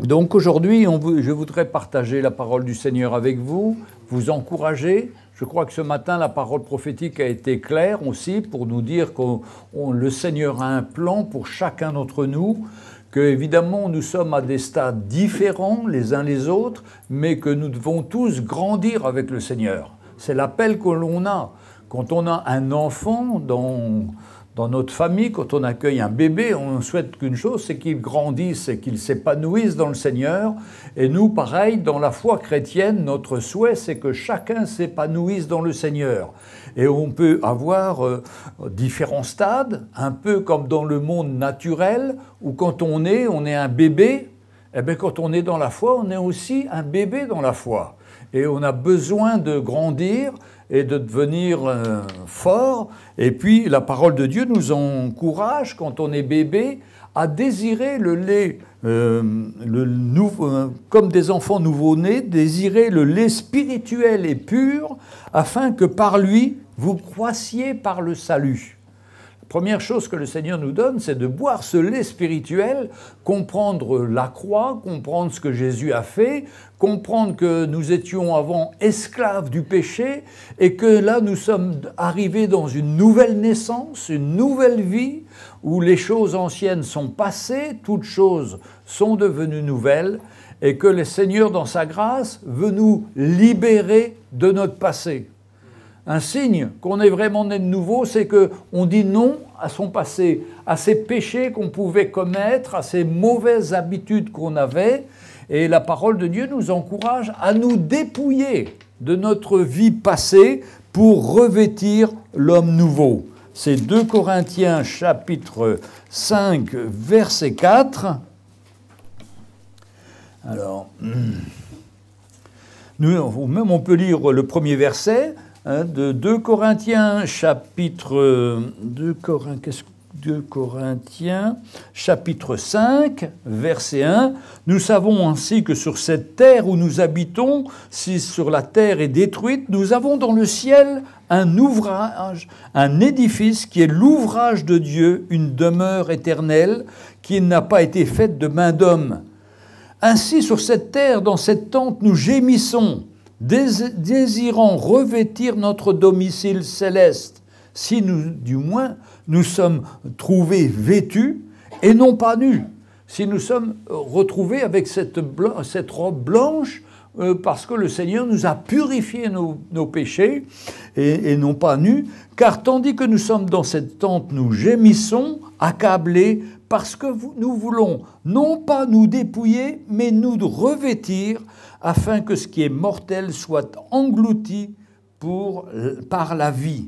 Donc aujourd'hui, je voudrais partager la parole du Seigneur avec vous, vous encourager. Je crois que ce matin, la parole prophétique a été claire aussi pour nous dire que le Seigneur a un plan pour chacun d'entre nous, que évidemment nous sommes à des stades différents les uns les autres, mais que nous devons tous grandir avec le Seigneur. C'est l'appel que l'on a. Quand on a un enfant dans notre famille, quand on accueille un bébé, on souhaite qu'une chose, c'est qu'il grandisse et qu'il s'épanouisse dans le Seigneur. Et nous, pareil, dans la foi chrétienne, notre souhait, c'est que chacun s'épanouisse dans le Seigneur. Et on peut avoir différents stades, un peu comme dans le monde naturel, où quand on est un bébé, et bien quand on est dans la foi, on est aussi un bébé dans la foi. Et on a besoin de grandir et de devenir fort. Et puis la parole de Dieu nous encourage, quand on est bébé, à désirer le lait, comme des enfants nouveau-nés, désirer le lait spirituel et pur, afin que par lui, vous croissiez par le salut. Première chose que le Seigneur nous donne, c'est de boire ce lait spirituel, comprendre la croix, comprendre ce que Jésus a fait, comprendre que nous étions avant esclaves du péché et que là nous sommes arrivés dans une nouvelle naissance, une nouvelle vie où les choses anciennes sont passées, toutes choses sont devenues nouvelles et que le Seigneur dans sa grâce veut nous libérer de notre passé. Un signe qu'on est vraiment né de nouveau, c'est qu'on dit non à son passé, à ces péchés qu'on pouvait commettre, à ces mauvaises habitudes qu'on avait. Et la parole de Dieu nous encourage à nous dépouiller de notre vie passée pour revêtir l'homme nouveau. C'est 2 Corinthiens chapitre 5, verset 4. Alors, on peut lire le premier verset. De 2 Corinthiens chapitre 2 Corinthiens chapitre 5 verset 1, nous savons ainsi que sur cette terre où nous habitons, si sur la terre est détruite, nous avons dans le ciel un ouvrage, un édifice qui est l'ouvrage de Dieu, une demeure éternelle qui n'a pas été faite de main d'homme. Ainsi sur cette terre, dans cette tente, nous gémissons, désirant revêtir notre domicile céleste, si nous, du moins, nous sommes trouvés vêtus et non pas nus, si nous sommes retrouvés avec cette robe blanche, parce que le Seigneur nous a purifié nos péchés et non pas nus, car tandis que nous sommes dans cette tente, nous gémissons, accablés, parce que nous voulons non pas nous dépouiller, mais nous revêtir, afin que ce qui est mortel soit englouti par la vie.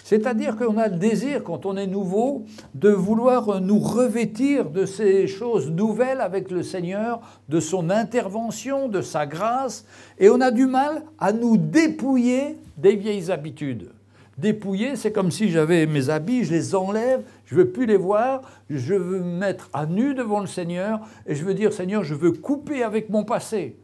C'est-à-dire qu'on a le désir, quand on est nouveau, de vouloir nous revêtir de ces choses nouvelles avec le Seigneur, de son intervention, de sa grâce, et on a du mal à nous dépouiller des vieilles habitudes. Dépouiller, c'est comme si j'avais mes habits, je les enlève, je ne veux plus les voir, je veux me mettre à nu devant le Seigneur, et je veux dire, Seigneur, je veux couper avec mon passé.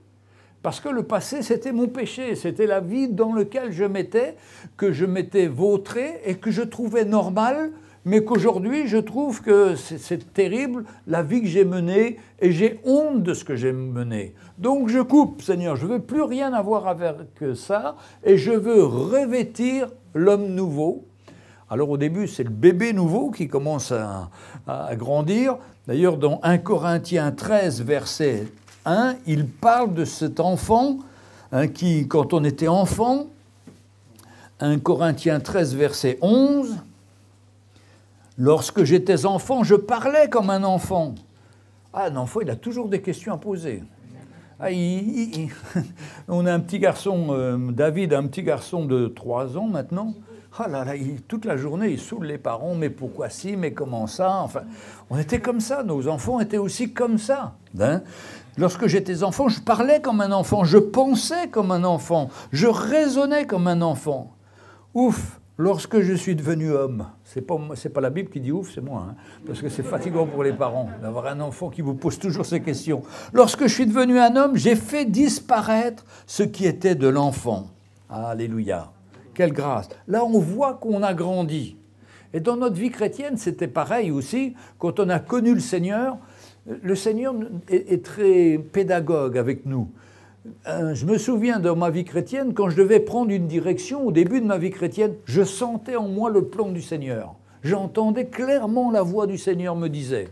Parce que le passé, c'était mon péché, c'était la vie dans laquelle je m'étais, que je m'étais vautré et que je trouvais normale, mais qu'aujourd'hui, je trouve que c'est terrible, la vie que j'ai menée, et j'ai honte de ce que j'ai mené. Donc je coupe, Seigneur, je ne veux plus rien avoir avec ça, et je veux revêtir l'homme nouveau. Alors au début, c'est le bébé nouveau qui commence à grandir. D'ailleurs, dans 1 Corinthiens 13, verset 1, il parle de cet enfant qui, quand on était enfant, 1 Corinthiens 13, verset 11, « Lorsque j'étais enfant, je parlais comme un enfant. » Ah, un enfant, il a toujours des questions à poser. Ah, on a un petit garçon, David a un petit garçon de 3 ans maintenant. Ah là là, toute la journée, il saoule les parents, mais pourquoi si, mais comment ça? Enfin, on était comme ça, nos enfants étaient aussi comme ça. Hein? Lorsque j'étais enfant, je parlais comme un enfant, je pensais comme un enfant, je raisonnais comme un enfant. Ouf, lorsque je suis devenu homme, c'est pas la Bible qui dit ouf, c'est moi, hein, parce que c'est fatigant pour les parents d'avoir un enfant qui vous pose toujours ces questions. Lorsque je suis devenu un homme, j'ai fait disparaître ce qui était de l'enfant. Alléluia. Quelle grâce. Là, on voit qu'on a grandi. Et dans notre vie chrétienne, c'était pareil aussi. Quand on a connu le Seigneur, Le Seigneur est très pédagogue avec nous. Je me souviens dans ma vie chrétienne, quand je devais prendre une direction, au début de ma vie chrétienne, je sentais en moi le plan du Seigneur. J'entendais clairement la voix du Seigneur me disait.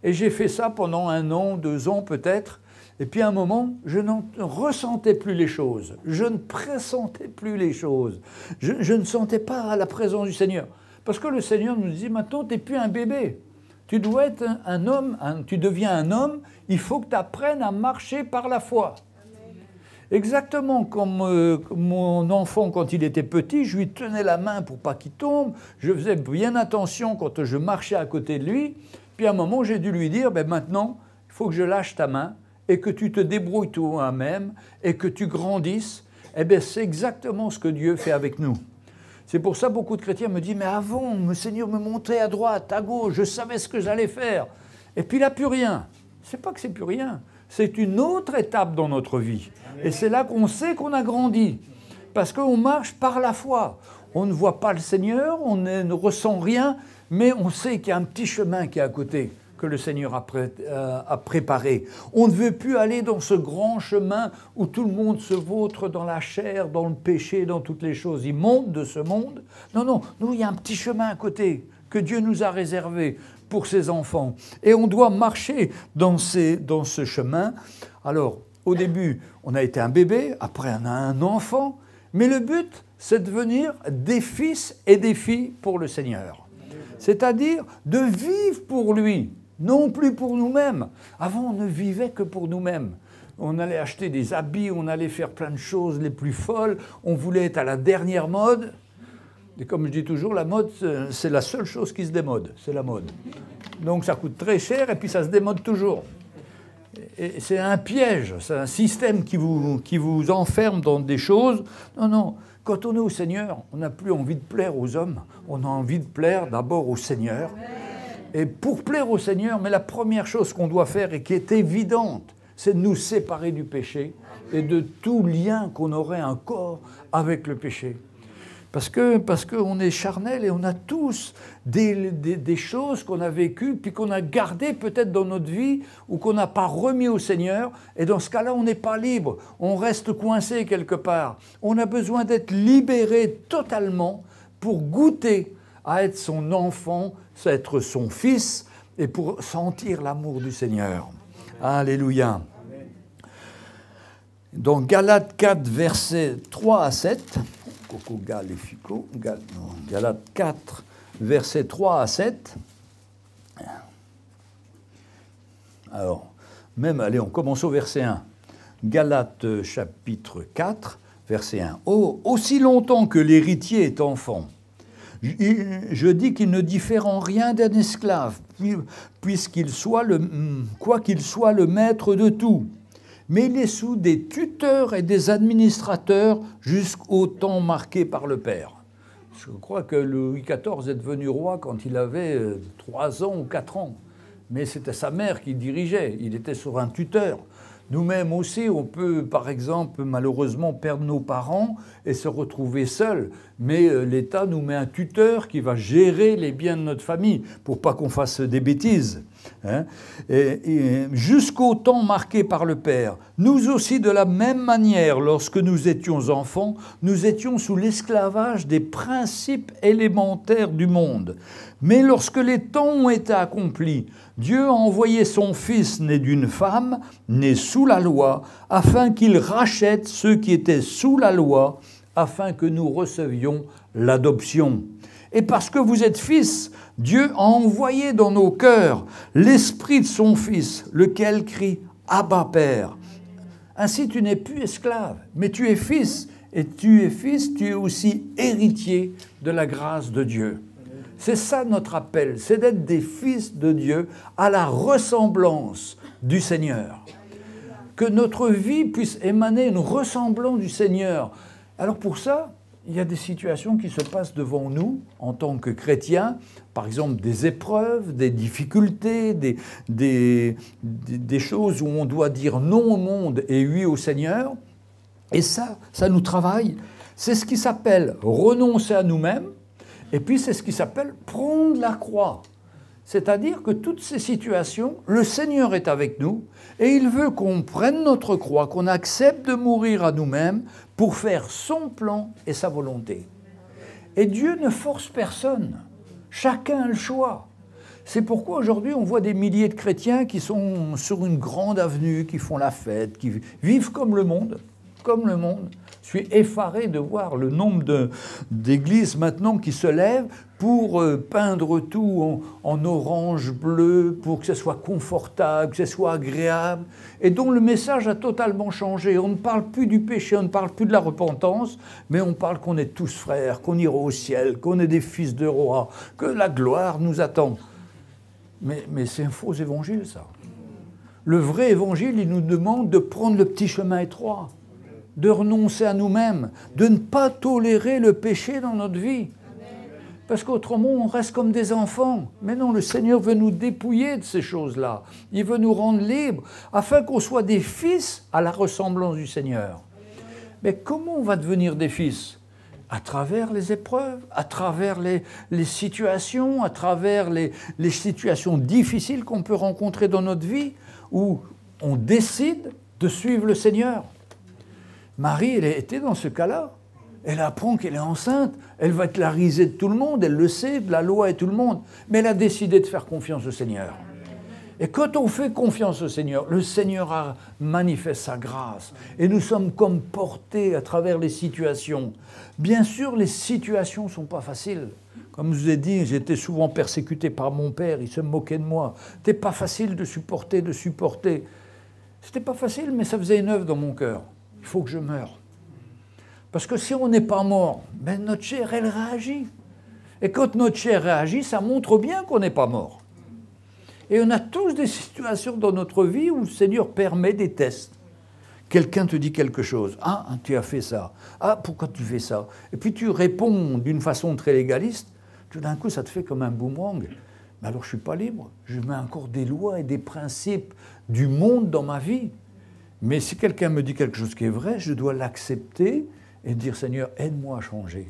Et j'ai fait ça pendant 1 an, 2 ans peut-être. Et puis à un moment, je ne ressentais plus les choses. Je ne pressentais plus les choses. Je ne sentais pas la présence du Seigneur. Parce que le Seigneur nous dit, maintenant, tu n'es plus un bébé. Tu dois être un homme, tu deviens un homme, il faut que tu apprennes à marcher par la foi. Exactement comme mon enfant, quand il était petit, je lui tenais la main pour pas qu'il tombe. Je faisais bien attention quand je marchais à côté de lui. Puis à un moment, j'ai dû lui dire, maintenant, il faut que je lâche ta main et que tu te débrouilles toi-même et que tu grandisses. C'est exactement ce que Dieu fait avec nous. C'est pour ça que beaucoup de chrétiens me disent, mais avant, le Seigneur me montrait à droite, à gauche, je savais ce que j'allais faire. Et puis il n'a plus rien. C'est pas que c'est plus rien. C'est une autre étape dans notre vie. Et c'est là qu'on sait qu'on a grandi. Parce qu'on marche par la foi. On ne voit pas le Seigneur, on ne ressent rien, mais on sait qu'il y a un petit chemin qui est à côté, que le Seigneur a préparé. On ne veut plus aller dans ce grand chemin où tout le monde se vautre dans la chair, dans le péché, dans toutes les choses immondes de ce monde. Non, non, nous, il y a un petit chemin à côté que Dieu nous a réservé pour ses enfants. Et on doit marcher dans ce chemin. Alors, au début, on a été un bébé, après on a un enfant, mais le but, c'est de devenir des fils et des filles pour le Seigneur. C'est-à-dire de vivre pour lui, non plus pour nous-mêmes. Avant, on ne vivait que pour nous-mêmes. On allait acheter des habits, on allait faire plein de choses les plus folles, on voulait être à la dernière mode. Et comme je dis toujours, la mode, c'est la seule chose qui se démode, c'est la mode. Donc ça coûte très cher et puis ça se démode toujours. Et c'est un piège, c'est un système qui vous enferme dans des choses. Non, non, quand on est au Seigneur, on n'a plus envie de plaire aux hommes, on a envie de plaire d'abord au Seigneur. Et pour plaire au Seigneur, mais la première chose qu'on doit faire et qui est évidente, c'est de nous séparer du péché et de tout lien qu'on aurait encore avec le péché. Parce qu'on est charnel et on a tous des choses qu'on a vécues, puis qu'on a gardées peut-être dans notre vie, ou qu'on n'a pas remis au Seigneur, et dans ce cas-là, on n'est pas libre, on reste coincé quelque part. On a besoin d'être libéré totalement pour goûter à être son enfant, à être son fils, et pour sentir l'amour du Seigneur. Alléluia. Dans Galates 4, versets 3 à 7, Galates 4, versets 3 à 7. Alors, allez, on commence au verset 1. Galates chapitre 4, verset 1. Oh, aussi longtemps que l'héritier est enfant, je dis qu'il ne diffère en rien d'un esclave, quoiqu'il soit le maître de tout. Mais il est sous des tuteurs et des administrateurs jusqu'au temps marqué par le Père. Je crois que Louis XIV est devenu roi quand il avait 3 ans ou 4 ans. Mais c'était sa mère qui dirigeait, il était sur un tuteur. Nous-mêmes aussi, on peut, par exemple, malheureusement, perdre nos parents et se retrouver seuls. Mais l'État nous met un tuteur qui va gérer les biens de notre famille pour pas qu'on fasse des bêtises. Et jusqu'au temps marqué par le Père. Nous aussi, de la même manière, lorsque nous étions enfants, nous étions sous l'esclavage des principes élémentaires du monde. Mais lorsque les temps ont été accomplis, Dieu a envoyé son Fils né d'une femme, né sous la loi, afin qu'il rachète ceux qui étaient sous la loi, afin que nous recevions l'adoption. Et parce que vous êtes fils, Dieu a envoyé dans nos cœurs l'esprit de son Fils, lequel crie « Abba, Père ». Ainsi, tu n'es plus esclave, mais tu es fils. Et tu es fils, tu es aussi héritier de la grâce de Dieu. C'est ça notre appel, c'est d'être des fils de Dieu à la ressemblance du Seigneur. Que notre vie puisse émaner une ressemblance du Seigneur. Alors pour ça, il y a des situations qui se passent devant nous en tant que chrétiens, par exemple des épreuves, des difficultés, des choses où on doit dire non au monde et oui au Seigneur. Et ça nous travaille. C'est ce qui s'appelle renoncer à nous-mêmes, et puis c'est ce qui s'appelle prendre la croix. C'est-à-dire que toutes ces situations, le Seigneur est avec nous et il veut qu'on prenne notre croix, qu'on accepte de mourir à nous-mêmes pour faire son plan et sa volonté. Et Dieu ne force personne. Chacun a le choix. C'est pourquoi aujourd'hui on voit des milliers de chrétiens qui sont sur une grande avenue, qui font la fête, qui vivent comme le monde. Comme le monde. Je suis effaré de voir le nombre d'églises maintenant qui se lèvent pour peindre tout en orange, bleu, pour que ce soit confortable, que ce soit agréable, et dont le message a totalement changé. On ne parle plus du péché, on ne parle plus de la repentance, mais on parle qu'on est tous frères, qu'on ira au ciel, qu'on est des fils de roi, que la gloire nous attend. Mais c'est un faux évangile, ça. Le vrai évangile, il nous demande de prendre le petit chemin étroit, de renoncer à nous-mêmes, de ne pas tolérer le péché dans notre vie. Parce qu'autrement, on reste comme des enfants. Mais non, le Seigneur veut nous dépouiller de ces choses-là. Il veut nous rendre libres, afin qu'on soit des fils à la ressemblance du Seigneur. Mais comment on va devenir des fils? À travers les épreuves, à travers les situations, à travers les situations difficiles qu'on peut rencontrer dans notre vie, où on décide de suivre le Seigneur. Marie, elle était dans ce cas-là. Elle apprend qu'elle est enceinte, elle va être la risée de tout le monde, elle le sait, de la loi et tout le monde. Mais elle a décidé de faire confiance au Seigneur. Et quand on fait confiance au Seigneur, le Seigneur manifeste sa grâce. Et nous sommes comme portés à travers les situations. Bien sûr, les situations ne sont pas faciles. Comme je vous ai dit, j'étais souvent persécuté par mon père, il se moquait de moi. C'était pas facile de supporter. C'était pas facile, mais ça faisait une œuvre dans mon cœur. Il faut que je meure. Parce que si on n'est pas mort, ben notre chair, elle réagit. Et quand notre chair réagit, ça montre bien qu'on n'est pas mort. Et on a tous des situations dans notre vie où le Seigneur permet des tests. Quelqu'un te dit quelque chose. « Ah, tu as fait ça. Ah, pourquoi tu fais ça ?» Et puis tu réponds d'une façon très légaliste. Tout d'un coup, ça te fait comme un boomerang. Mais alors, je ne suis pas libre. Je mets encore des lois et des principes du monde dans ma vie. Mais si quelqu'un me dit quelque chose qui est vrai, je dois l'accepter et dire « Seigneur, aide-moi à changer.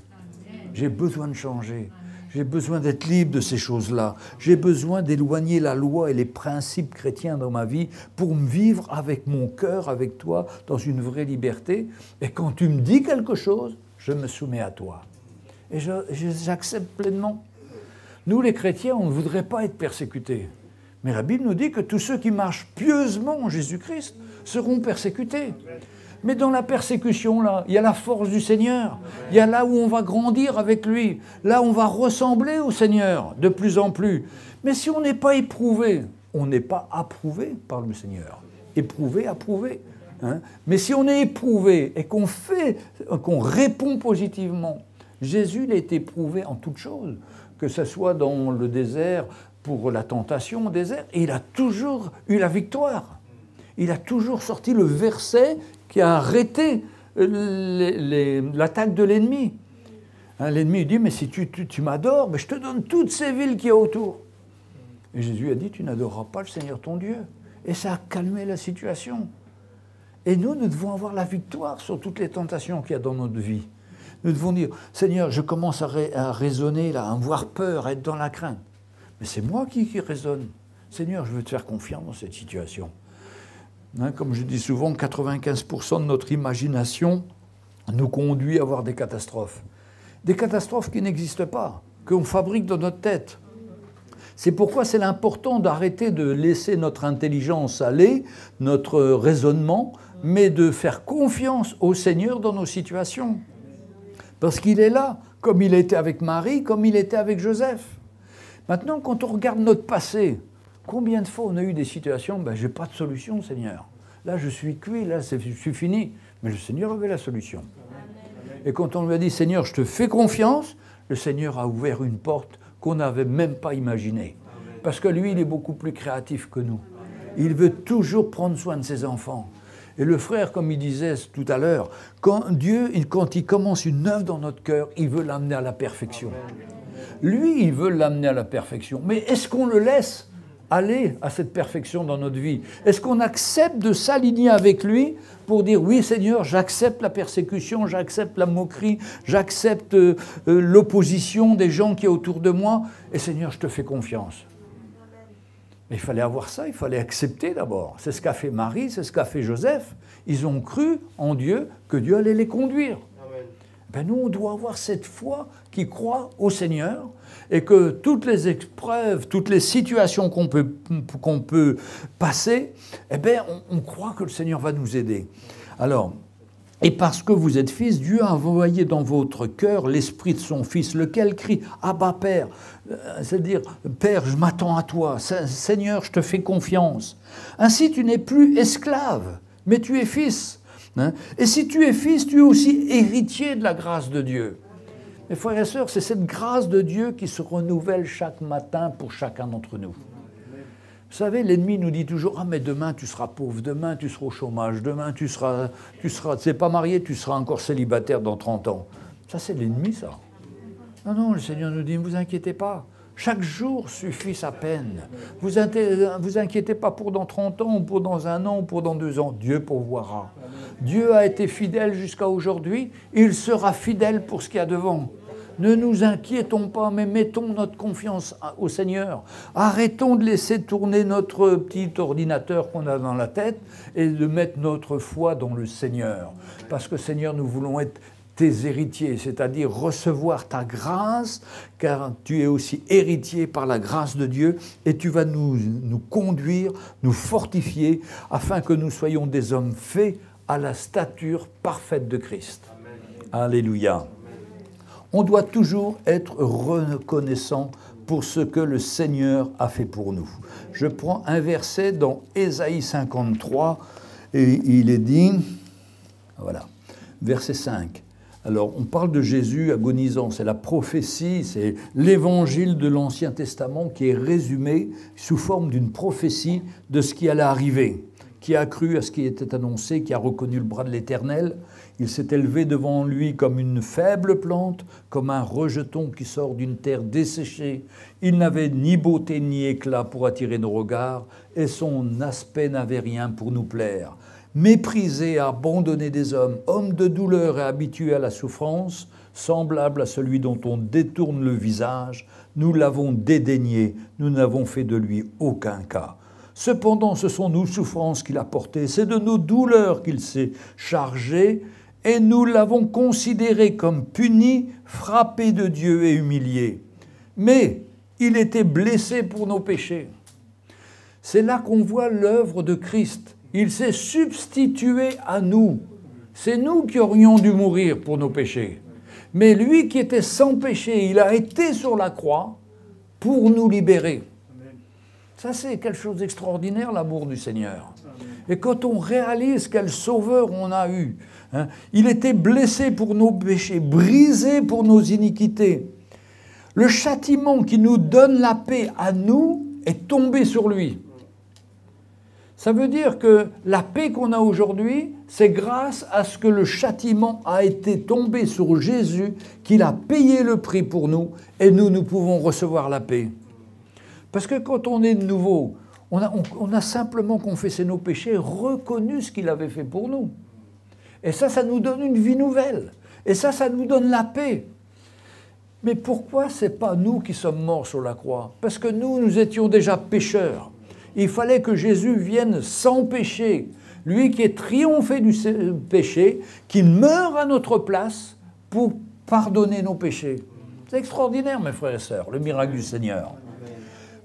J'ai besoin de changer. J'ai besoin d'être libre de ces choses-là. J'ai besoin d'éloigner la loi et les principes chrétiens dans ma vie pour me vivre avec mon cœur, avec toi, dans une vraie liberté. Et quand tu me dis quelque chose, je me soumets à toi. Et j'accepte pleinement. Nous, les chrétiens, on ne voudrait pas être persécutés. Mais la Bible nous dit que tous ceux qui marchent pieusement en Jésus-Christ seront persécutés. Mais dans la persécution, là, il y a la force du Seigneur. Il y a là où on va grandir avec lui. Là, on va ressembler au Seigneur de plus en plus. Mais si on n'est pas éprouvé, on n'est pas approuvé par le Seigneur. Éprouvé, approuvé. Hein? Mais si on est éprouvé et qu'on répond positivement, Jésus il a été éprouvé en toutes choses, que ce soit dans le désert, pour la tentation au désert, et il a toujours eu la victoire. Il a toujours sorti le verset qui a arrêté l'attaque de l'ennemi. Hein, l'ennemi dit, mais si tu m'adores, je te donne toutes ces villes qu'il y a autour. Et Jésus a dit, tu n'adoreras pas le Seigneur ton Dieu. Et ça a calmé la situation. Et nous devons avoir la victoire sur toutes les tentations qu'il y a dans notre vie. Nous devons dire, Seigneur, je commence à raisonner, là, à avoir peur, à être dans la crainte. Mais c'est moi qui raisonne. Seigneur, je veux te faire confiance dans cette situation. Hein, comme je dis souvent, 95% de notre imagination nous conduit à avoir des catastrophes. Des catastrophes qui n'existent pas, qu'on fabrique dans notre tête. C'est pourquoi c'est important d'arrêter de laisser notre intelligence aller, notre raisonnement, mais de faire confiance au Seigneur dans nos situations. Parce qu'il est là, comme il était avec Marie, comme il était avec Joseph. Maintenant, quand on regarde notre passé, combien de fois on a eu des situations, je n'ai pas de solution, Seigneur. Là, je suis cuit, là, je suis fini. Mais le Seigneur avait la solution. Et quand on lui a dit, Seigneur, je te fais confiance, le Seigneur a ouvert une porte qu'on n'avait même pas imaginée. Parce que lui, il est beaucoup plus créatif que nous. Il veut toujours prendre soin de ses enfants. Et le frère, comme il disait tout à l'heure, quand Dieu, quand il commence une œuvre dans notre cœur, il veut l'amener à la perfection. Lui, il veut l'amener à la perfection. Mais est-ce qu'on le laisse aller à cette perfection dans notre vie? Est-ce qu'on accepte de s'aligner avec lui pour dire, oui Seigneur, j'accepte la persécution, j'accepte la moquerie, j'accepte l'opposition des gens qui sont autour de moi, et Seigneur, je te fais confiance. Mais il fallait avoir ça, il fallait accepter d'abord. C'est ce qu'a fait Marie, c'est ce qu'a fait Joseph. Ils ont cru en Dieu, que Dieu allait les conduire. Amen. Ben nous, on doit avoir cette foi qui croit au Seigneur et que toutes les épreuves, toutes les situations qu'on peut passer, eh ben, on croit que le Seigneur va nous aider. Alors, et parce que vous êtes fils, Dieu a envoyé dans votre cœur l'esprit de son Fils, lequel crie « Abba, Père », c'est-à-dire « Père, je m'attends à toi, Seigneur, je te fais confiance ». Ainsi, tu n'es plus esclave, mais tu es fils. Et si tu es fils, tu es aussi héritier de la grâce de Dieu. Mes frères et sœurs, c'est cette grâce de Dieu qui se renouvelle chaque matin pour chacun d'entre nous. Vous savez, l'ennemi nous dit toujours « Ah, mais demain, tu seras pauvre, demain, tu seras au chômage, demain, tu n'es pas marié, tu seras encore célibataire dans 30 ans. » Ça, c'est l'ennemi, ça. Non, non, le Seigneur nous dit « Ne vous inquiétez pas. Chaque jour suffit sa peine. Vous inquiétez pas pour dans 30 ans, ou pour dans 1 an, ou pour dans 2 ans. Dieu pourvoira. Dieu a été fidèle jusqu'à aujourd'hui. Il sera fidèle pour ce qu'il y a devant. » Ne nous inquiétons pas, mais mettons notre confiance au Seigneur. Arrêtons de laisser tourner notre petit ordinateur qu'on a dans la tête et de mettre notre foi dans le Seigneur. Parce que Seigneur, nous voulons être tes héritiers, c'est-à-dire recevoir ta grâce, car tu es aussi héritier par la grâce de Dieu et tu vas nous conduire, nous fortifier, afin que nous soyons des hommes faits à la stature parfaite de Christ. Amen. Alléluia. On doit toujours être reconnaissant pour ce que le Seigneur a fait pour nous. Je prends un verset dans Ésaïe 53, et il est dit, voilà, verset 5. Alors, on parle de Jésus agonisant, c'est la prophétie, c'est l'évangile de l'Ancien Testament qui est résumé sous forme d'une prophétie de ce qui allait arriver. Qui a cru à ce qui était annoncé, qui a reconnu le bras de l'Éternel. Il s'est élevé devant lui comme une faible plante, comme un rejeton qui sort d'une terre desséchée. Il n'avait ni beauté ni éclat pour attirer nos regards, et son aspect n'avait rien pour nous plaire. Méprisé, abandonné des hommes, homme de douleur et habitué à la souffrance, semblable à celui dont on détourne le visage, nous l'avons dédaigné, nous n'avons fait de lui aucun cas. Cependant, ce sont nos souffrances qu'il a portées, c'est de nos douleurs qu'il s'est chargé, et nous l'avons considéré comme puni, frappé de Dieu et humilié. Mais il était blessé pour nos péchés. C'est là qu'on voit l'œuvre de Christ. Il s'est substitué à nous. C'est nous qui aurions dû mourir pour nos péchés. Mais lui qui était sans péché, il a été sur la croix pour nous libérer. Ça, c'est quelque chose d'extraordinaire, l'amour du Seigneur. Et quand on réalise quel sauveur on a eu, hein, il était blessé pour nos péchés, brisé pour nos iniquités. Le châtiment qui nous donne la paix à nous est tombé sur lui. Ça veut dire que la paix qu'on a aujourd'hui, c'est grâce à ce que le châtiment a été tombé sur Jésus, qu'il a payé le prix pour nous, et nous pouvons recevoir la paix. Parce que quand on est de nouveau, on a simplement confessé nos péchés, reconnu ce qu'il avait fait pour nous. Et ça nous donne une vie nouvelle. Et ça nous donne la paix. Mais pourquoi ce n'est pas nous qui sommes morts sur la croix? Parce que nous étions déjà pécheurs. Il fallait que Jésus vienne sans péché. Lui qui est triomphé du péché, qui meurt à notre place pour pardonner nos péchés. C'est extraordinaire, mes frères et sœurs, le miracle du Seigneur.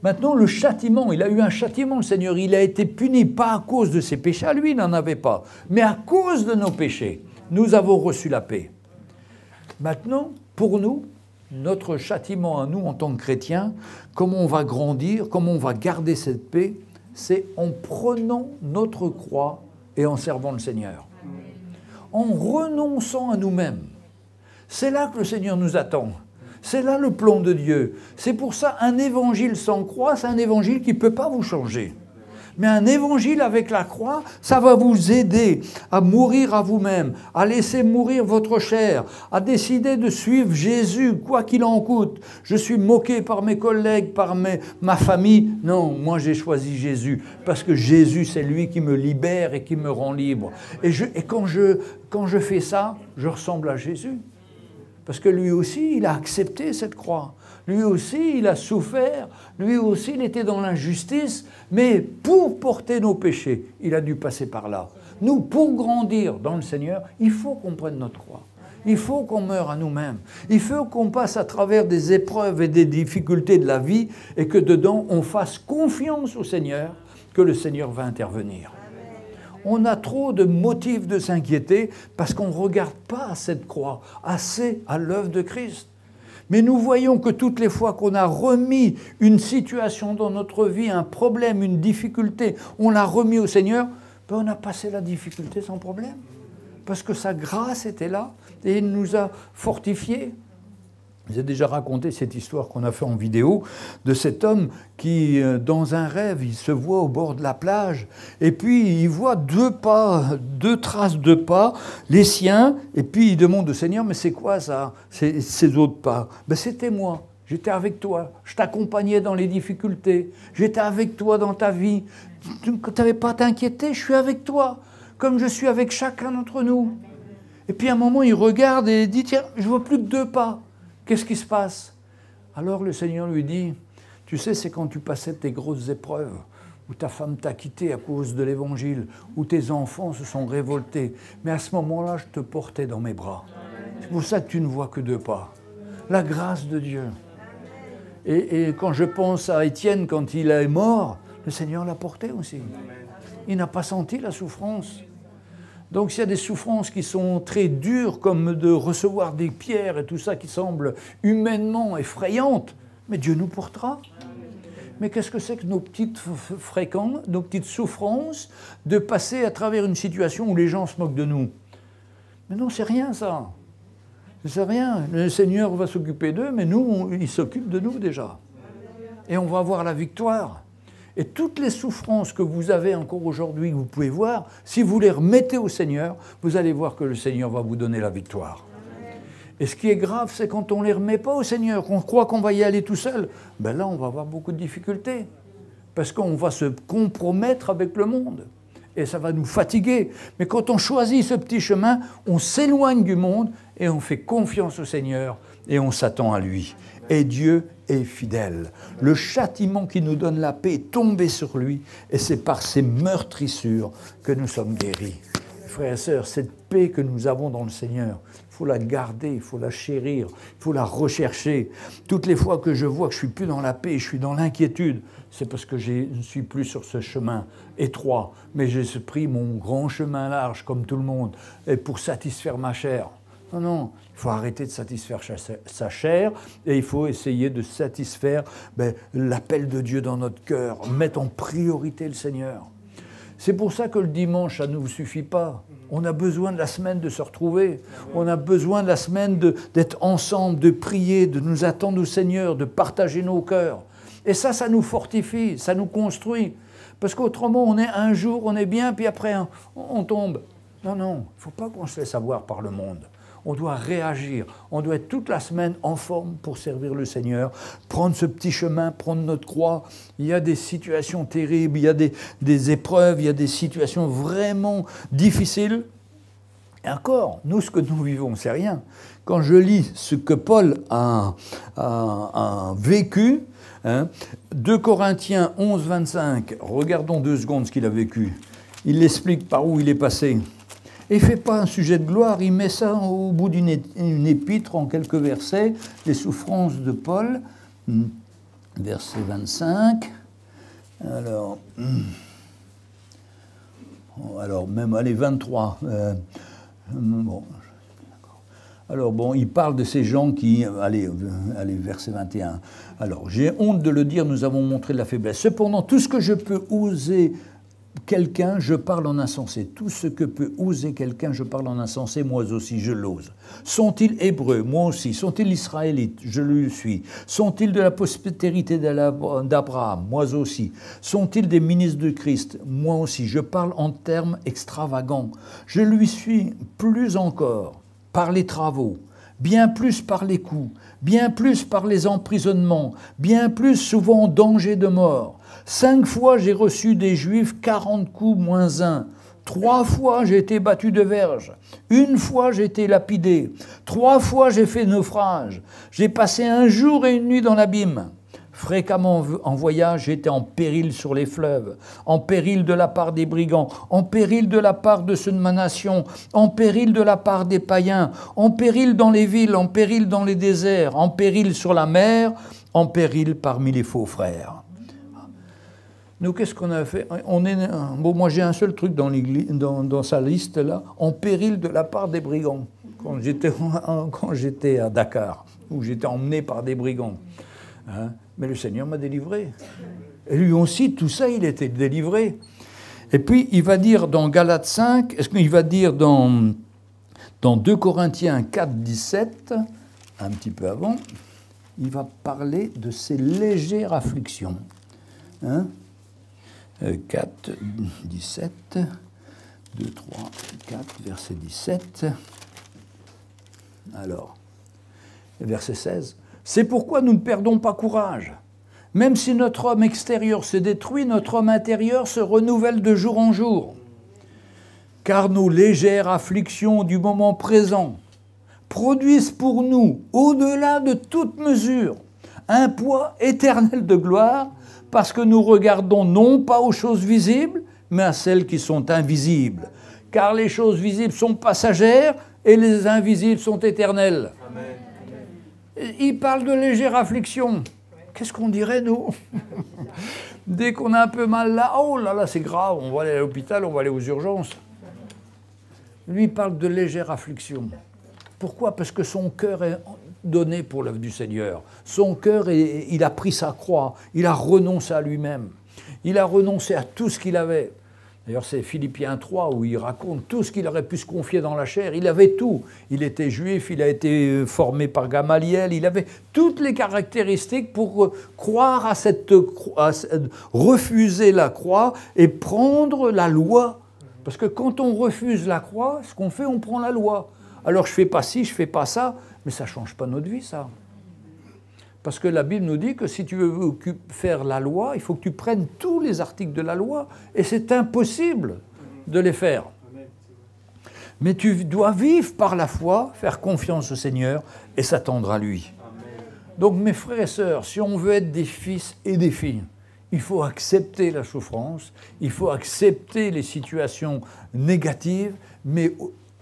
Maintenant, le châtiment, il a eu un châtiment, le Seigneur. Il a été puni, pas à cause de ses péchés, lui, il n'en avait pas, mais à cause de nos péchés. Nous avons reçu la paix. Maintenant, pour nous, notre châtiment à nous, en tant que chrétiens, comment on va grandir, comment on va garder cette paix, c'est en prenant notre croix et en servant le Seigneur. En renonçant à nous-mêmes. C'est là que le Seigneur nous attend. C'est là le plan de Dieu. C'est pour ça un évangile sans croix, c'est un évangile qui ne peut pas vous changer. Mais un évangile avec la croix, ça va vous aider à mourir à vous-même, à laisser mourir votre chair, à décider de suivre Jésus, quoi qu'il en coûte. Je suis moqué par mes collègues, par ma famille. Non, moi j'ai choisi Jésus, parce que Jésus, c'est lui qui me libère et qui me rend libre. Et quand je fais ça, je ressemble à Jésus. Parce que lui aussi, il a accepté cette croix. Lui aussi, il a souffert. Lui aussi, il était dans l'injustice. Mais pour porter nos péchés, il a dû passer par là. Nous, pour grandir dans le Seigneur, il faut qu'on prenne notre croix. Il faut qu'on meure à nous-mêmes. Il faut qu'on passe à travers des épreuves et des difficultés de la vie et que dedans, on fasse confiance au Seigneur, que le Seigneur va intervenir. On a trop de motifs de s'inquiéter parce qu'on ne regarde pas cette croix assez à l'œuvre de Christ. Mais nous voyons que toutes les fois qu'on a remis une situation dans notre vie, un problème, une difficulté, on l'a remis au Seigneur, ben on a passé la difficulté sans problème. Parce que sa grâce était là et il nous a fortifiés. J'ai déjà raconté cette histoire qu'on a fait en vidéo de cet homme qui, dans un rêve, il se voit au bord de la plage et puis il voit deux traces de pas, les siens, et puis il demande au Seigneur, mais c'est quoi ça, ces autres pas? Ben c'était moi, j'étais avec toi, je t'accompagnais dans les difficultés, j'étais avec toi dans ta vie, tu n'avais pas à t'inquiéter, je suis avec toi, comme je suis avec chacun d'entre nous. Et puis à un moment, il regarde et il dit, tiens, je ne vois plus que 2 pas. Qu'est-ce qui se passe? Alors le Seigneur lui dit, tu sais, c'est quand tu passais tes grosses épreuves, où ta femme t'a quitté à cause de l'Évangile, où tes enfants se sont révoltés. Mais à ce moment-là, je te portais dans mes bras. C'est pour ça que tu ne vois que 2 pas. La grâce de Dieu. Et quand je pense à Étienne, quand il est mort, le Seigneur l'a porté aussi. Il n'a pas senti la souffrance. Donc s'il y a des souffrances qui sont très dures, comme de recevoir des pierres et tout ça qui semble humainement effrayantes, mais Dieu nous portera. Mais qu'est-ce que c'est que nos petites nos petites souffrances, de passer à travers une situation où les gens se moquent de nous? Mais non, c'est rien ça. C'est rien. Le Seigneur va s'occuper d'eux, mais nous, il s'occupe de nous déjà. Et on va avoir la victoire. Et toutes les souffrances que vous avez encore aujourd'hui, que vous pouvez voir, si vous les remettez au Seigneur, vous allez voir que le Seigneur va vous donner la victoire. Et ce qui est grave, c'est quand on ne les remet pas au Seigneur, qu'on croit qu'on va y aller tout seul, ben là, on va avoir beaucoup de difficultés. Parce qu'on va se compromettre avec le monde. Et ça va nous fatiguer. Mais quand on choisit ce petit chemin, on s'éloigne du monde et on fait confiance au Seigneur et on s'attend à lui. Et Dieu est fidèle. Le châtiment qui nous donne la paix est tombé sur lui et c'est par ses meurtrissures que nous sommes guéris. Frères et sœurs, cette paix que nous avons dans le Seigneur, il faut la garder, il faut la chérir, il faut la rechercher. Toutes les fois que je vois que je ne suis plus dans la paix, je suis dans l'inquiétude, c'est parce que je ne suis plus sur ce chemin étroit, mais j'ai pris mon grand chemin large comme tout le monde et pour satisfaire ma chair. Non, non, il faut arrêter de satisfaire sa chair et il faut essayer de satisfaire l'appel de Dieu dans notre cœur, mettre en priorité le Seigneur. C'est pour ça que le dimanche, ça ne nous suffit pas. On a besoin de la semaine de se retrouver. On a besoin de la semaine d'être ensemble, de prier, de nous attendre au Seigneur, de partager nos cœurs. Et ça nous fortifie, ça nous construit. Parce qu'autrement, on est un jour, on est bien, puis après, on tombe. Non, non, il ne faut pas qu'on se laisse avoir par le monde. On doit réagir, on doit être toute la semaine en forme pour servir le Seigneur, prendre ce petit chemin, prendre notre croix. Il y a des situations terribles, il y a des épreuves, il y a des situations vraiment difficiles. Et encore, nous, ce que nous vivons, c'est rien. Quand je lis ce que Paul a vécu, 2 Corinthiens 11, 25, regardons 2 secondes ce qu'il a vécu. Il explique par où il est passé. Et il ne fait pas un sujet de gloire, il met ça au bout d'une épître en quelques versets, les souffrances de Paul, verset 25. Alors même, allez, 23. Il parle de ces gens qui... Allez, verset 21. Alors, j'ai honte de le dire, nous avons montré de la faiblesse. Cependant, tout ce que je peux oser... quelqu'un, je parle en insensé. Tout ce que peut oser quelqu'un, je parle en insensé, moi aussi, je l'ose. Sont-ils hébreux? Moi aussi. Sont-ils israélites? Je le suis. Sont-ils de la postérité d'Abraham? Moi aussi. Sont-ils des ministres de Christ? Moi aussi. Je parle en termes extravagants. Je lui suis plus encore par les travaux, bien plus par les coups, bien plus par les emprisonnements, bien plus souvent en danger de mort. 5 fois j'ai reçu des Juifs 40 coups moins 1. 3 fois j'ai été battu de verge. 1 fois j'ai été lapidé. 3 fois j'ai fait naufrage. J'ai passé 1 jour et 1 nuit dans l'abîme. Fréquemment en voyage, j'étais en péril sur les fleuves, en péril de la part des brigands, en péril de la part de ceux de ma nation, en péril de la part des païens, en péril dans les villes, en péril dans les déserts, en péril sur la mer, en péril parmi les faux frères. Nous, qu'est-ce qu'on a fait? Bon, moi, j'ai un seul truc dans sa liste, là, en péril de la part des brigands, quand j'étais à Dakar, où j'étais emmené par des brigands. Hein? Mais le Seigneur m'a délivré. Et lui aussi, tout ça, il était délivré. Et puis, il va dire dans Galates 5, est-ce qu'il va dire dans 2 Corinthiens 4, 17, un petit peu avant, il va parler de ces légères afflictions. Hein? 4, 17, 2, 3, 4, verset 17. Alors, verset 16. C'est pourquoi nous ne perdons pas courage. Même si notre homme extérieur se détruit, notre homme intérieur se renouvelle de jour en jour. Car nos légères afflictions du moment présent produisent pour nous, au-delà de toute mesure, un poids éternel de gloire, parce que nous regardons non pas aux choses visibles, mais à celles qui sont invisibles. Car les choses visibles sont passagères et les invisibles sont éternelles. Amen. Il parle de légère affliction. Qu'est-ce qu'on dirait, nous? Dès qu'on a un peu mal là, oh là là, c'est grave, on va aller à l'hôpital, on va aller aux urgences. Lui, il parle de légère affliction. Pourquoi? Parce que son cœur est donné pour l'œuvre du Seigneur. Son cœur, il a pris sa croix, il a renoncé à lui-même. Il a renoncé à tout ce qu'il avait. D'ailleurs, c'est Philippiens 3 où il raconte tout ce qu'il aurait pu se confier dans la chair. Il avait tout. Il était juif, il a été formé par Gamaliel, il avait toutes les caractéristiques pour croire à refuser la croix et prendre la loi. Parce que quand on refuse la croix, ce qu'on fait, on prend la loi. Alors je ne fais pas ci, je ne fais pas ça, mais ça ne change pas notre vie, ça. Parce que la Bible nous dit que si tu veux faire la loi, il faut que tu prennes tous les articles de la loi, et c'est impossible de les faire. Mais tu dois vivre par la foi, faire confiance au Seigneur et s'attendre à lui. Donc mes frères et sœurs, si on veut être des fils et des filles, il faut accepter la souffrance, il faut accepter les situations négatives, mais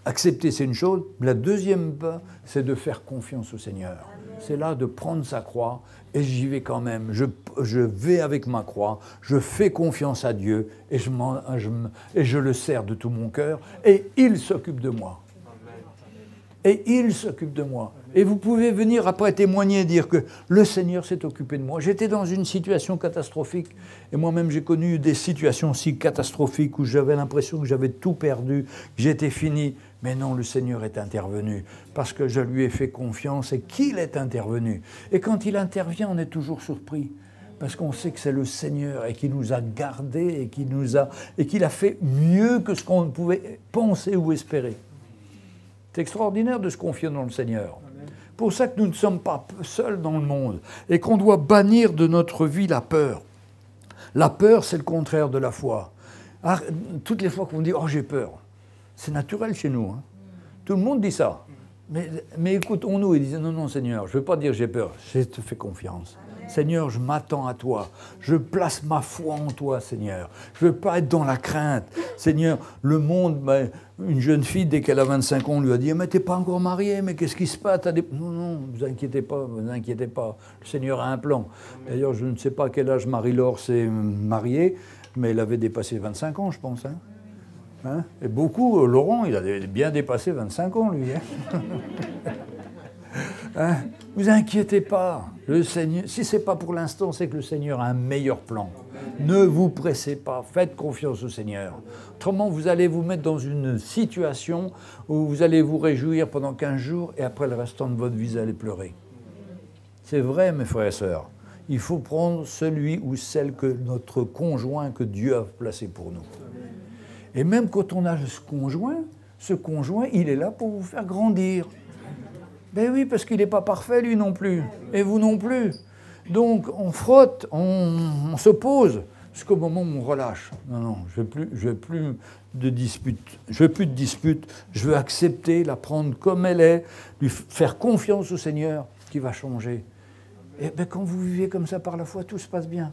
accepter c'est une chose, la deuxième pas, c'est de faire confiance au Seigneur. C'est là de prendre sa croix, et j'y vais quand même. Je vais avec ma croix, je fais confiance à Dieu, et je le sers de tout mon cœur, et il s'occupe de moi. Et il s'occupe de moi. Et vous pouvez venir après témoigner et dire que le Seigneur s'est occupé de moi. J'étais dans une situation catastrophique, et moi-même j'ai connu des situations si catastrophiques où j'avais l'impression que j'avais tout perdu, que j'étais fini. Mais non, le Seigneur est intervenu, parce que je lui ai fait confiance et qu'il est intervenu. Et quand il intervient, on est toujours surpris, parce qu'on sait que c'est le Seigneur et qu'il nous a gardés et qu'il a fait mieux que ce qu'on pouvait penser ou espérer. C'est extraordinaire de se confier dans le Seigneur. C'est pour ça que nous ne sommes pas seuls dans le monde et qu'on doit bannir de notre vie la peur. La peur, c'est le contraire de la foi. Alors, toutes les fois qu'on dit « Oh, j'ai peur », c'est naturel chez nous. Hein. Tout le monde dit ça. Mais écoutons-nous et disons « Non, non, Seigneur, je ne veux pas dire j'ai peur, je te fais confiance. Seigneur, je m'attends à toi. Je place ma foi en toi, Seigneur. Je ne veux pas être dans la crainte. Seigneur, le monde, une jeune fille, dès qu'elle a 25 ans, on lui a dit « Mais tu n'es pas encore mariée, mais qu'est-ce qui se passe ?» Non, non, ne vous inquiétez pas, vous inquiétez pas. Le Seigneur a un plan. D'ailleurs, je ne sais pas à quel âge Marie-Laure s'est mariée, mais elle avait dépassé 25 ans, je pense. Hein. Hein? Et beaucoup, Laurent, il a bien dépassé 25 ans, lui. Hein. Hein? Vous inquiétez pas, le Seigneur, si ce n'est pas pour l'instant, c'est que le Seigneur a un meilleur plan. Ne vous pressez pas, faites confiance au Seigneur. Autrement, vous allez vous mettre dans une situation où vous allez vous réjouir pendant 15 jours et après le restant de votre vie, vous allez pleurer. C'est vrai, mes frères et sœurs. Il faut prendre celui ou celle que notre conjoint, que Dieu a placé pour nous. Et même quand on a ce conjoint, il est là pour vous faire grandir. Ben oui, parce qu'il n'est pas parfait, lui non plus. Et vous non plus. Donc, on frotte, on se pose. jusqu'au moment où on relâche. Non, non, je veux plus de dispute. Je veux plus de dispute. Je veux accepter, la prendre comme elle est, lui faire confiance au Seigneur qui va changer. Et bien, quand vous vivez comme ça par la foi, tout se passe bien.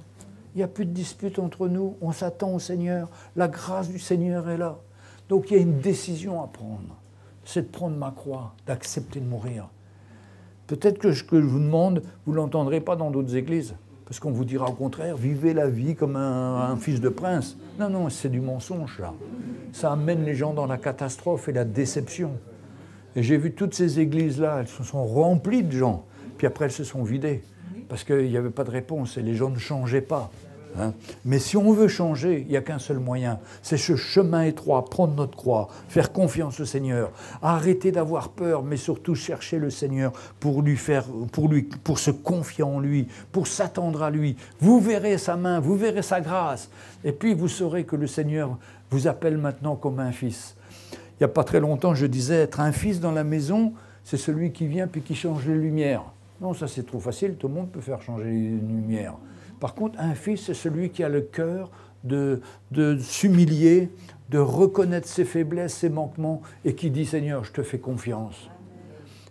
Il n'y a plus de dispute entre nous. On s'attend au Seigneur. La grâce du Seigneur est là. Donc, il y a une décision à prendre. C'est de prendre ma croix, d'accepter de mourir. Peut-être que ce que je vous demande, vous ne l'entendrez pas dans d'autres églises. Parce qu'on vous dira au contraire, vivez la vie comme un fils de prince. Non, non, c'est du mensonge, là. Ça amène les gens dans la catastrophe et la déception. Et j'ai vu toutes ces églises-là, elles se sont remplies de gens. Puis après, elles se sont vidées. Parce qu'il n'y avait pas de réponse et les gens ne changeaient pas. Hein. Mais si on veut changer, il n'y a qu'un seul moyen. C'est ce chemin étroit, prendre notre croix, faire confiance au Seigneur, arrêter d'avoir peur, mais surtout chercher le Seigneur pour se confier en lui, pour s'attendre à lui. Vous verrez sa main, vous verrez sa grâce. Et puis vous saurez que le Seigneur vous appelle maintenant comme un fils. Il n'y a pas très longtemps, je disais, être un fils dans la maison, c'est celui qui vient puis qui change les lumières. Non, ça c'est trop facile, tout le monde peut faire changer les lumières. Par contre, un fils, c'est celui qui a le cœur de s'humilier, de reconnaître ses faiblesses, ses manquements, et qui dit « Seigneur, je te fais confiance ».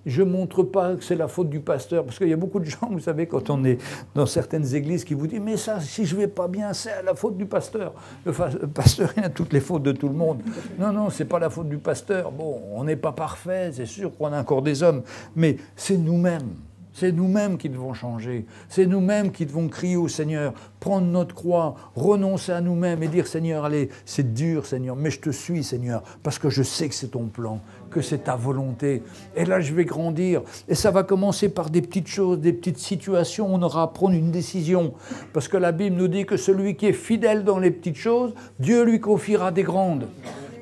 Je ne montre pas que c'est la faute du pasteur, parce qu'il y a beaucoup de gens, vous savez, quand on est dans certaines églises, qui vous disent « Mais ça, si je ne vais pas bien, c'est la faute du pasteur ». Le pasteur, il a toutes les fautes de tout le monde. Non, non, ce n'est pas la faute du pasteur. Bon, on n'est pas parfait, c'est sûr qu'on a encore des hommes, mais c'est nous-mêmes. C'est nous-mêmes qui devons changer. C'est nous-mêmes qui devons crier au Seigneur, prendre notre croix, renoncer à nous-mêmes et dire « Seigneur, allez, c'est dur, Seigneur, mais je te suis, Seigneur, parce que je sais que c'est ton plan, que c'est ta volonté. » Et là, je vais grandir. Et ça va commencer par des petites choses, des petites situations. On aura à prendre une décision. Parce que la Bible nous dit que celui qui est fidèle dans les petites choses, Dieu lui confiera des grandes.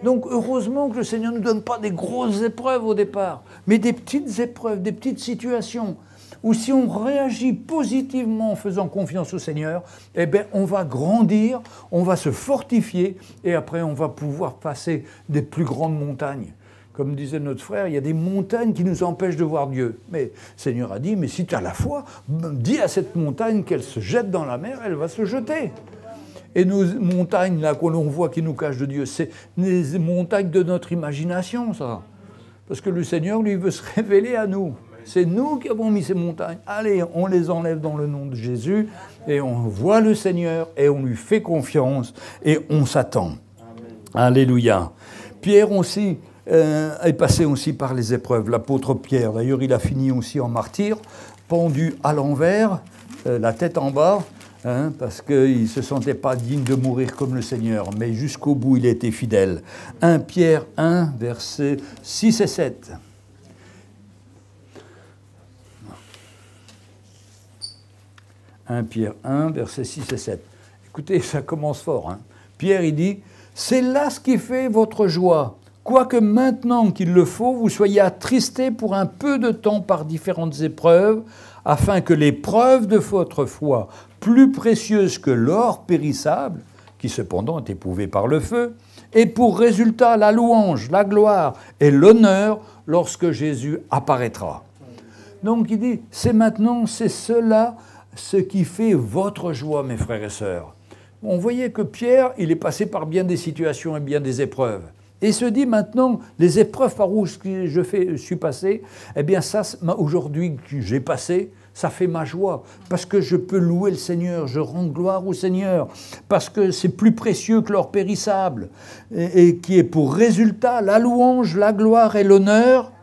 Donc, heureusement que le Seigneur ne nous donne pas des grosses épreuves au départ, mais des petites épreuves, des petites situations. Ou si on réagit positivement en faisant confiance au Seigneur, eh bien, on va grandir, on va se fortifier, et après, on va pouvoir passer des plus grandes montagnes. Comme disait notre frère, il y a des montagnes qui nous empêchent de voir Dieu. Mais le Seigneur a dit, mais si tu as la foi, dis à cette montagne qu'elle se jette dans la mer, elle va se jeter. Et nos montagnes, là, que l'on voit qui nous cachent de Dieu, c'est les montagnes de notre imagination, ça. Parce que le Seigneur, lui, veut se révéler à nous. C'est nous qui avons mis ces montagnes. Allez, on les enlève dans le nom de Jésus et on voit le Seigneur et on lui fait confiance et on s'attend. Alléluia. Pierre aussi est passé aussi par les épreuves. L'apôtre Pierre, d'ailleurs, il a fini aussi en martyr, pendu à l'envers, la tête en bas, parce qu'il ne se sentait pas digne de mourir comme le Seigneur. Mais jusqu'au bout, il a été fidèle. 1 Pierre 1, versets 6 et 7. 1 Pierre 1, versets 6 et 7. Écoutez, ça commence fort. Hein. Pierre, il dit, « C'est là ce qui fait votre joie, quoique maintenant qu'il le faut, vous soyez attristés pour un peu de temps par différentes épreuves, afin que l'épreuve de votre foi, plus précieuse que l'or périssable, qui cependant est éprouvé par le feu, ait pour résultat la louange, la gloire et l'honneur lorsque Jésus apparaîtra. » Donc il dit, c'est maintenant, c'est cela, ce qui fait votre joie, mes frères et sœurs. On voyait que Pierre, il est passé par bien des situations et bien des épreuves. Et il se dit maintenant, les épreuves par où je suis passé, eh bien ça, aujourd'hui que j'ai passé, ça fait ma joie. Parce que je peux louer le Seigneur, je rends gloire au Seigneur. Parce que c'est plus précieux que l'or périssable. Et qui est pour résultat la louange, la gloire et l'honneur,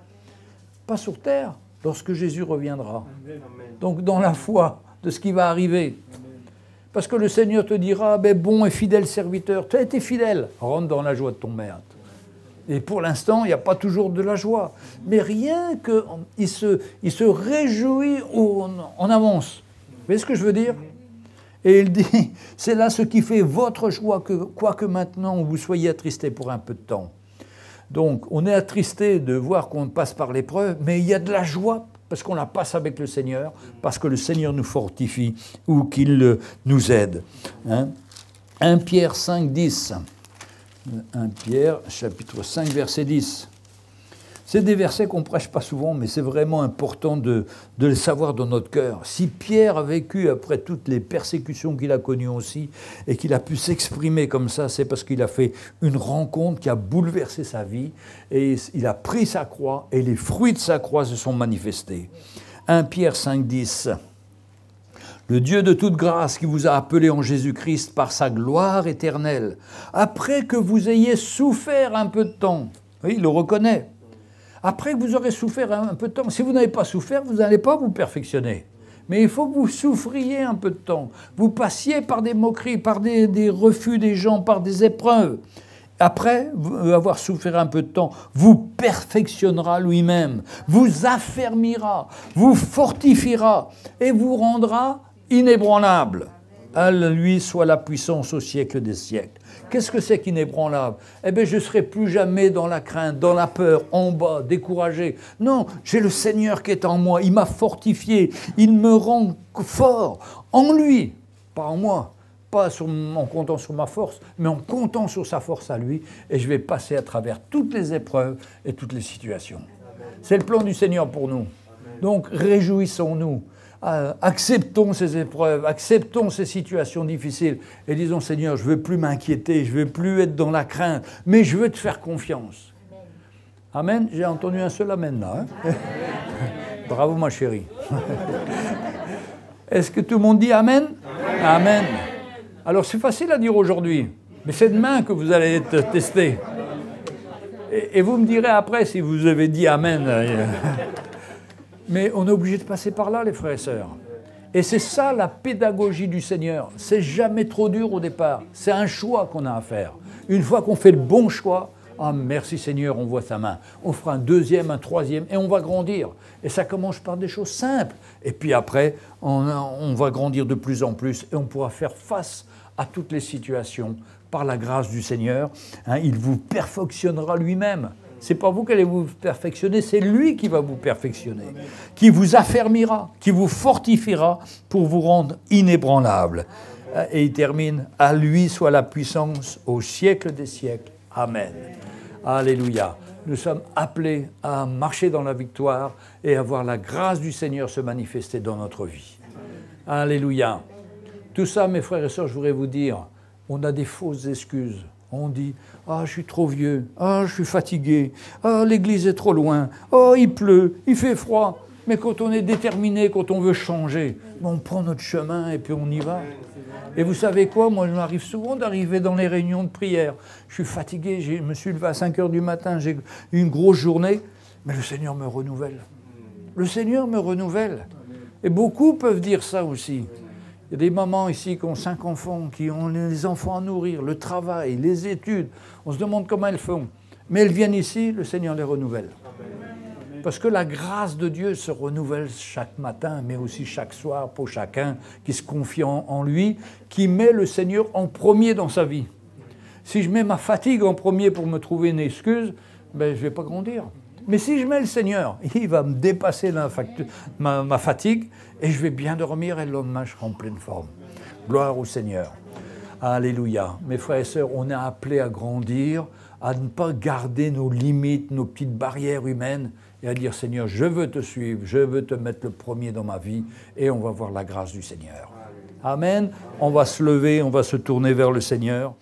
pas sur terre, lorsque Jésus reviendra. Donc dans la foi de ce qui va arriver. Parce que le Seigneur te dira, ben bon et fidèle serviteur, tu as été fidèle, rentre dans la joie de ton maître. Et pour l'instant, il n'y a pas toujours de la joie. Mais rien qu'il se réjouit en avance. Vous voyez ce que je veux dire? Et il dit, c'est là ce qui fait votre joie, quoique maintenant vous soyez attristés pour un peu de temps. Donc, on est attristé de voir qu'on passe par l'épreuve, mais il y a de la joie parce qu'on la passe avec le Seigneur, parce que le Seigneur nous fortifie ou qu'il nous aide. Hein? 1 Pierre 5, 10. 1 Pierre, chapitre 5, verset 10. C'est des versets qu'on ne prêche pas souvent, mais c'est vraiment important de le savoir dans notre cœur. Si Pierre a vécu après toutes les persécutions qu'il a connues aussi, et qu'il a pu s'exprimer comme ça, c'est parce qu'il a fait une rencontre qui a bouleversé sa vie, et il a pris sa croix, et les fruits de sa croix se sont manifestés. 1 Pierre 5,10. Le Dieu de toute grâce qui vous a appelé en Jésus-Christ par sa gloire éternelle, après que vous ayez souffert un peu de temps, oui, il le reconnaît, après que vous aurez souffert un peu de temps, si vous n'avez pas souffert, vous n'allez pas vous perfectionner. Mais il faut que vous souffriez un peu de temps, vous passiez par des moqueries, par des refus des gens, par des épreuves. Après avoir souffert un peu de temps, vous perfectionnera lui-même, vous affermira, vous fortifiera et vous rendra inébranlable. À lui soit la puissance au siècle des siècles. Qu'est-ce que c'est qu'inébranlable? Eh bien, je ne serai plus jamais dans la crainte, dans la peur, en bas, découragé. Non, j'ai le Seigneur qui est en moi, il m'a fortifié, il me rend fort en lui, pas en moi. Pas en comptant sur ma force, mais en comptant sur sa force à lui, et je vais passer à travers toutes les épreuves et toutes les situations. C'est le plan du Seigneur pour nous. Donc réjouissons-nous, acceptons ces épreuves, acceptons ces situations difficiles, et disons Seigneur, je ne veux plus m'inquiéter, je ne veux plus être dans la crainte, mais je veux te faire confiance. Amen. J'ai entendu un seul amen là. Hein. Bravo ma chérie. Est-ce que tout le monde dit amen? Amen. Alors c'est facile à dire aujourd'hui, mais c'est demain que vous allez être testé. Et vous me direz après si vous avez dit amen. Mais on est obligé de passer par là, les frères et sœurs. Et c'est ça la pédagogie du Seigneur. C'est jamais trop dur au départ. C'est un choix qu'on a à faire. Une fois qu'on fait le bon choix, ah merci Seigneur, on voit sa main. On fera un deuxième, un troisième, et on va grandir. Et ça commence par des choses simples. Et puis après, on va grandir de plus en plus, et on pourra faire face à toutes les situations par la grâce du Seigneur. Hein, il vous perfectionnera lui-même. Ce n'est pas vous qui allez vous perfectionner, c'est lui qui va vous perfectionner, qui vous affermira, qui vous fortifiera pour vous rendre inébranlable. Et il termine, à lui soit la puissance au siècle des siècles. Amen. Alléluia. Nous sommes appelés à marcher dans la victoire et à voir la grâce du Seigneur se manifester dans notre vie. Alléluia. Tout ça, mes frères et sœurs, je voudrais vous dire, on a des fausses excuses. On dit « Ah, je suis trop vieux. Ah, je suis fatigué. Ah, l'église est trop loin. Oh, il pleut. Il fait froid. » Mais quand on est déterminé, quand on veut changer, on prend notre chemin et puis on y va. Et vous savez quoi? Moi, il m'arrive souvent d'arriver dans les réunions de prière. Je suis fatigué, je me suis levé à 5 heures du matin, j'ai eu une grosse journée, mais le Seigneur me renouvelle. Le Seigneur me renouvelle. Et beaucoup peuvent dire ça aussi. Il y a des mamans ici qui ont 5 enfants, qui ont les enfants à nourrir, le travail, les études. On se demande comment elles font. Mais elles viennent ici, le Seigneur les renouvelle. Parce que la grâce de Dieu se renouvelle chaque matin, mais aussi chaque soir pour chacun qui se confie en lui, qui met le Seigneur en premier dans sa vie. Si je mets ma fatigue en premier pour me trouver une excuse, ben, je ne vais pas grandir. Mais si je mets le Seigneur, il va me dépasser ma fatigue et je vais bien dormir et le lendemain, je serai en pleine forme. Gloire au Seigneur. Alléluia. Mes frères et sœurs, on est appelés à grandir, à ne pas garder nos limites, nos petites barrières humaines et à dire Seigneur, je veux te suivre, je veux te mettre le premier dans ma vie et on va voir la grâce du Seigneur. Amen. On va se lever, on va se tourner vers le Seigneur.